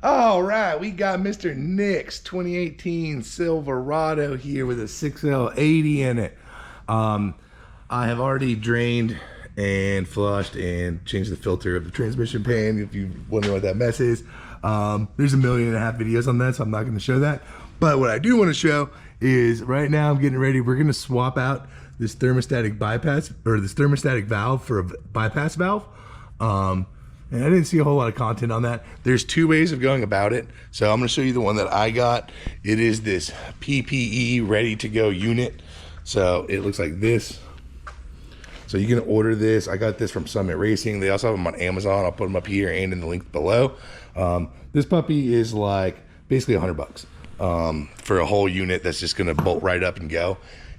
All right, we got Mr. Nick's 2018 Silverado here with a 6L80 in it. I have already drained and flushed and changed the filter of the transmission pan, if you wonder what that mess is. There's 1.5 million videos on that, so I'm not going to show that. But what I do want to show is right now I'm getting ready. We're going to swap out this thermostatic bypass, or this thermostatic valve for a bypass valve. And I didn't see a whole lot of content on that. There's 2 ways of going about it. So I'm going to show you the one that I got. It is this PPE ready to go unit. So it looks like this. So you can order this. I got this from Summit Racing. They also have them on Amazon. I'll put them up here and in the link below. This puppy is like basically $100 for a whole unit that's just going to bolt right up and go.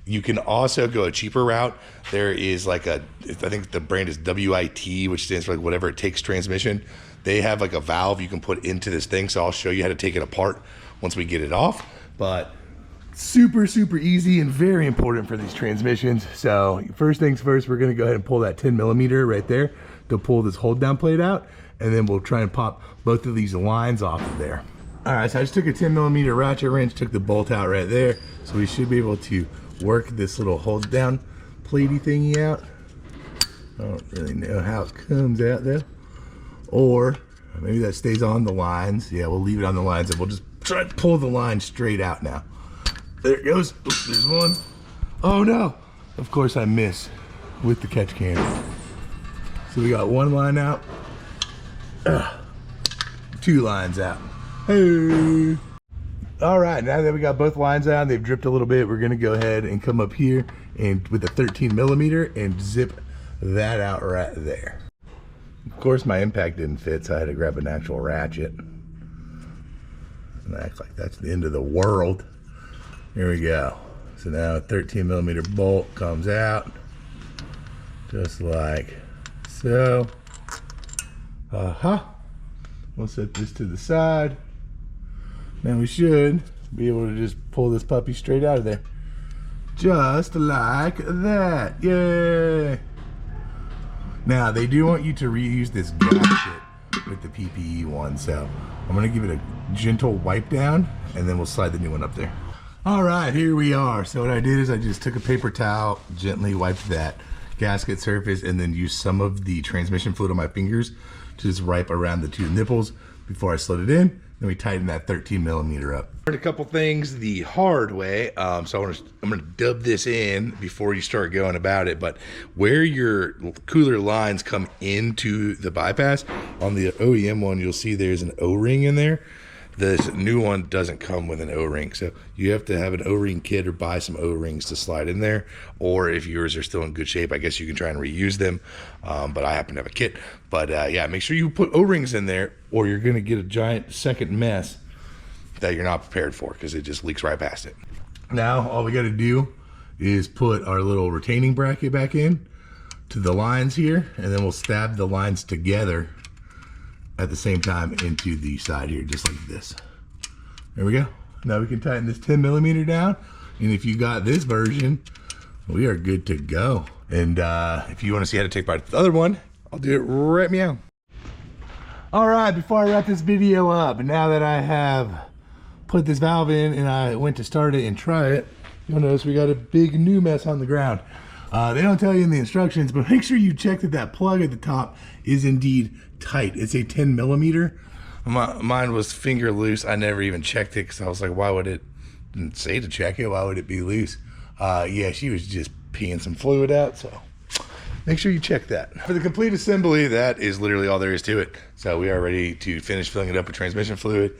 You can also go a cheaper route. There is like I think the brand is WIT, which stands for like whatever it takes transmission. They have like a valve you can put into this thing. So I'll show you how to take it apart once we get it off. But super, super easy and very important for these transmissions. So first things first, we're gonna go ahead and pull that 10mm right there to pull this hold down plate out. And then we'll try and pop both of these lines off of there. All right, so I just took a 10mm ratchet wrench, took the bolt out right there. So we should be able to work this little hold down platey thingy out. I don't really know how it comes out though. Or maybe that stays on the lines. Yeah, we'll leave it on the lines and we'll just try to pull the line straight out now. There it goes. Oops, there's one. Oh no. Of course I miss with the catch can. So we got 1 line out. 2 lines out. Hey. All right, now that we got both lines out, they've dripped a little bit, we're gonna go ahead and come up here and with a 13mm and zip that out right there. Of course, my impact didn't fit, so I had to grab an actual ratchet. And act like that's the end of the world. Here we go. So now a 13mm bolt comes out, just like so. We'll set this to the side. Now we should be able to just pull this puppy straight out of there. Just like that. Yay! Now they do want you to reuse this gasket with the PPE one, so I'm gonna give it a gentle wipe down and then we'll slide the new one up there. All right, here we are. So what I did is I just took a paper towel, gently wiped that gasket surface, and then used some of the transmission fluid on my fingers to just wipe around the 2 nipples before I slid it in. Then we tighten that 13mm up. Learned a couple things the hard way, so I'm gonna dub this in before you start going about it. But where your cooler lines come into the bypass, on the OEM one, you'll see there's an O-ring in there. This new one doesn't come with an O-ring, so you have to have an O-ring kit or buy some O-rings to slide in there. Or if yours are still in good shape, I guess you can try and reuse them. But I happen to have a kit. But yeah, make sure you put O-rings in there, or you're gonna get a giant second mess that you're not prepared for, because it just leaks right past it. Now all we got to do is put our little retaining bracket back in to the lines here, and then we'll stab the lines together at the same time into the side here, just like this. There we go. Now we can tighten this 10mm down, and if you got this version, we are good to go. And if you want to see how to take apart the other one, I'll do it right meow. All right, before I wrap this video up, now that I have put this valve in and I went to start it and try it, you'll notice we got a big new mess on the ground. They don't tell you in the instructions, but make sure you check that that plug at the top is indeed tight. It's a 10mm. Mine was finger loose. I never even checked it because I was like, why would it didn't say to check it? Why would it be loose? Yeah, she was just peeing some fluid out, so make sure you check that. For the complete assembly, that is literally all there is to it. So we are ready to finish filling it up with transmission fluid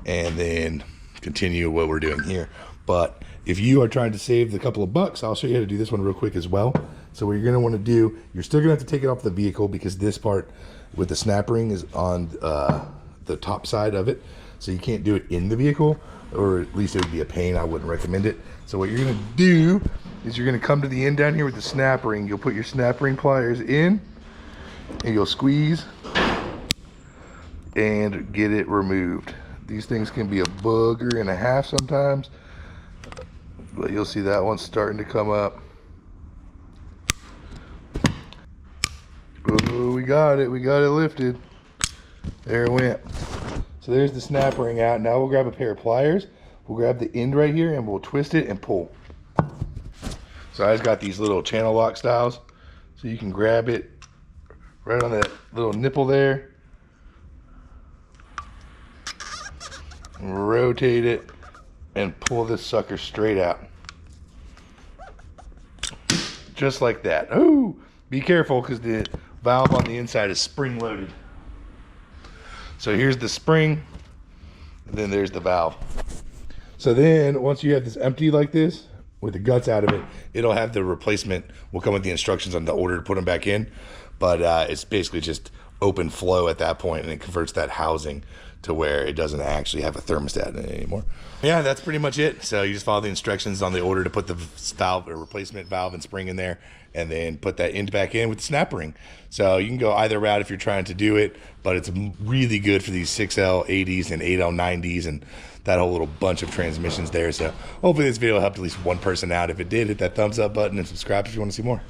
and then continue what we're doing here. But if you are trying to save the couple of bucks, I'll show you how to do this one real quick as well. So what you're gonna wanna do, you're still gonna have to take it off the vehicle because this part with the snap ring is on the top side of it. So you can't do it in the vehicle, or at least it would be a pain. I wouldn't recommend it. So what you're gonna do is you're gonna come to the end down here with the snap ring. You'll put your snap ring pliers in and you'll squeeze and get it removed. These things can be a booger and a half sometimes, but you'll see that one's starting to come up. Oh, we got it lifted. There it went. So there's the snap ring out. Now we'll grab a pair of pliers. We'll grab the end right here and we'll twist it and pull. So I just got these little channel lock styles. So you can grab it right on that little nipple there. Rotate it and pull this sucker straight out. Just like that. Oh, be careful because the valve on the inside is spring loaded. So here's the spring, and then there's the valve. So then once you have this empty like this, with the guts out of it, it'll have the replacement, will come with the instructions on the order to put them back in. But it's basically just open flow at that point, and it converts that housing to where it doesn't actually have a thermostat in it anymore. Yeah, that's pretty much it. So you just follow the instructions on the order to put the valve or replacement valve and spring in there, and then put that end back in with the snap ring. So you can go either route if you're trying to do it, but it's really good for these 6L80s and 8L90s and that whole little bunch of transmissions there. So hopefully this video helped at least one person out. If it did, hit that thumbs up button and subscribe if you want to see more.